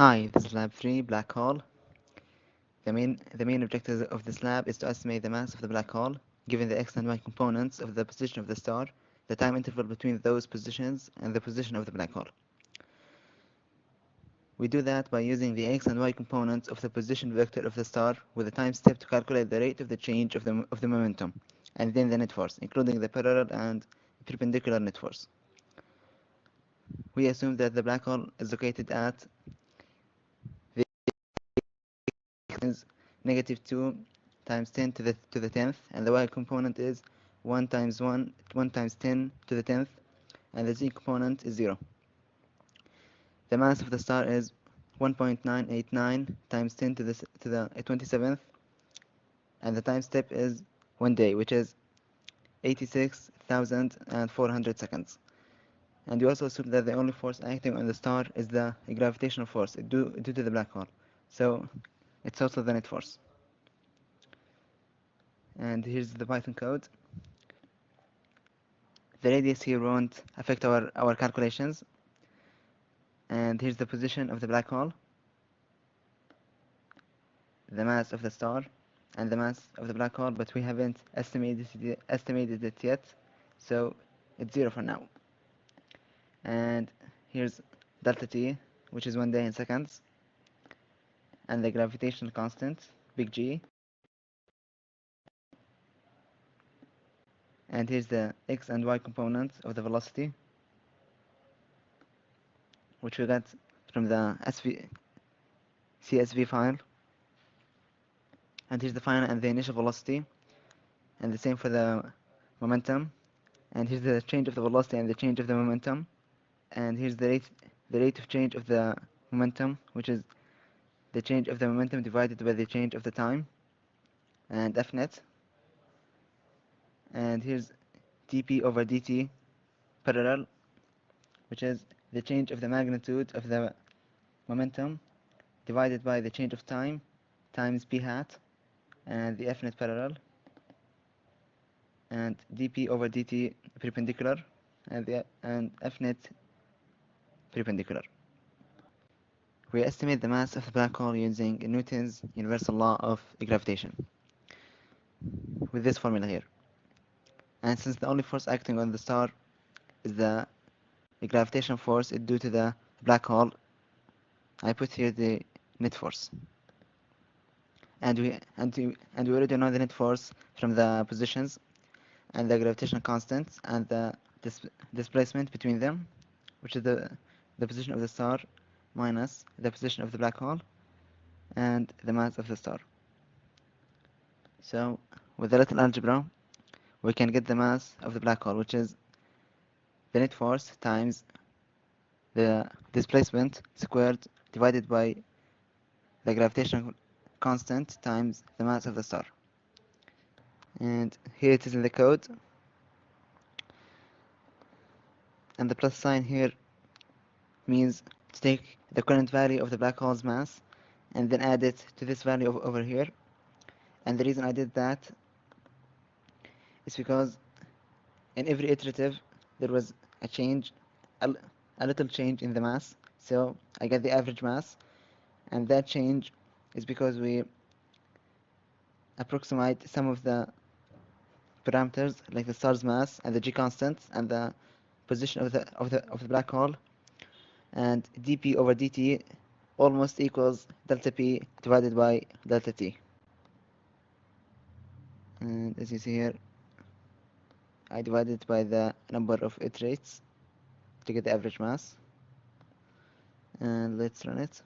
Hi, this is Lab 3, Black Hole. The main objective of this lab is to estimate the mass of the black hole, given the x and y components of the position of the star, the time interval between those positions, and the position of the black hole. We do that by using the x and y components of the position vector of the star with a time step to calculate the rate of the change of the momentum, and then the net force, including the parallel and perpendicular net force. We assume that the black hole is located at the is negative 2 times 10 to the 10th, and the y component is 1 times 1 times 10 to the 10th, and the z component is 0. The mass of the star is 1.989 times 10 to the 27th, and the time step is 1 day, which is 86,400 seconds. And we also assume that the only force acting on the star is the gravitational force due to the black hole. So it's also the net force. And here's the Python code. The radius here won't affect our calculations. And here's the position of the black hole, the mass of the star, and the mass of the black hole, but we haven't estimated it yet, so it's 0 for now. And here's delta t, which is 1 day in seconds, and the gravitational constant, big G. And here's the x and y components of the velocity, which we got from the CSV file. And here's the final and the initial velocity, and the same for the momentum. And here's the change of the velocity and the change of the momentum. And here's the rate of change of the momentum, which is the change of the momentum divided by the change of the time, and F net. And here's dp over dt parallel, which is the change of the magnitude of the momentum divided by the change of time times p hat, and the F net parallel, and dp over dt perpendicular, and F net perpendicular. We estimate the mass of the black hole using Newton's universal law of gravitation with this formula here. And since the only force acting on the star is the gravitational force due to the black hole, I put here the net force. And we already know the net force from the positions and the gravitational constant and the displacement between them, which is the position of the star minus the position of the black hole and the mass of the star. So with a little algebra, we can get the mass of the black hole, which is the net force times the displacement squared divided by the gravitational constant times the mass of the star. And here it is in the code. And the plus sign here means to take the current value of the black hole's mass and then add it to this value over here. And the reason I did that is because in every iterative there was a change, a little change in the mass. So I get the average mass, and that change is because we approximate some of the parameters like the star's mass and the G constant and the position of the black hole, and dp over dt almost equals delta p divided by delta t. And as you see here, I divided by the number of iterates to get the average mass, and let's run it.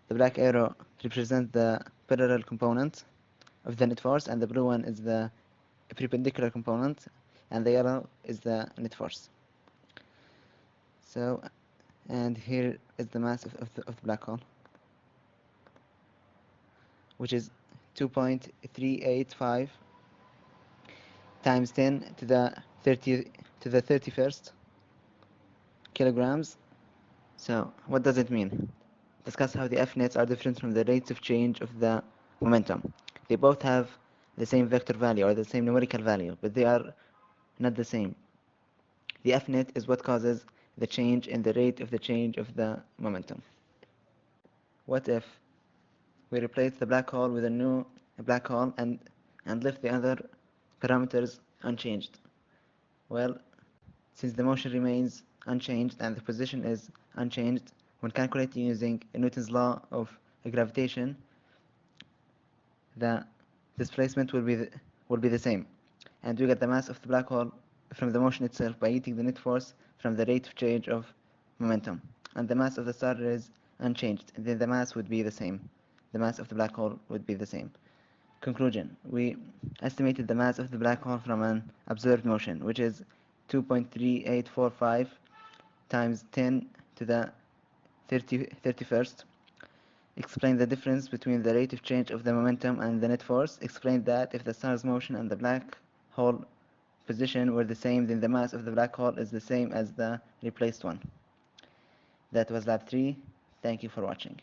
The black arrow represents the parallel component of the net force, and the blue one is the perpendicular component, and the yellow is the net force. So, and here is the mass of the black hole, which is 2.385 times 10 to the 31st kilograms. So what does it mean? Discuss how the F nets are different from the rates of change of the momentum. They both have the same vector value or the same numerical value, but they are not the same. The F net is what causes the change in the rate of the change of the momentum. What if we replace the black hole with a new black hole and left the other parameters unchanged? Well, since the motion remains unchanged and the position is unchanged, when calculating using Newton's law of gravitation, the displacement will be the same, and we get the mass of the black hole from the motion itself by eating the net force from the rate of change of momentum, and the mass of the star is unchanged, and then the mass would be the same. The mass of the black hole would be the same. Conclusion: we estimated the mass of the black hole from an observed motion, which is 2.3845 times 10 to the 31st. Explain the difference between the rate of change of the momentum and the net force. Explain that if the star's motion and the black hole position were the same, then the mass of the black hole is the same as the replaced one. That was lab 3. Thank you for watching.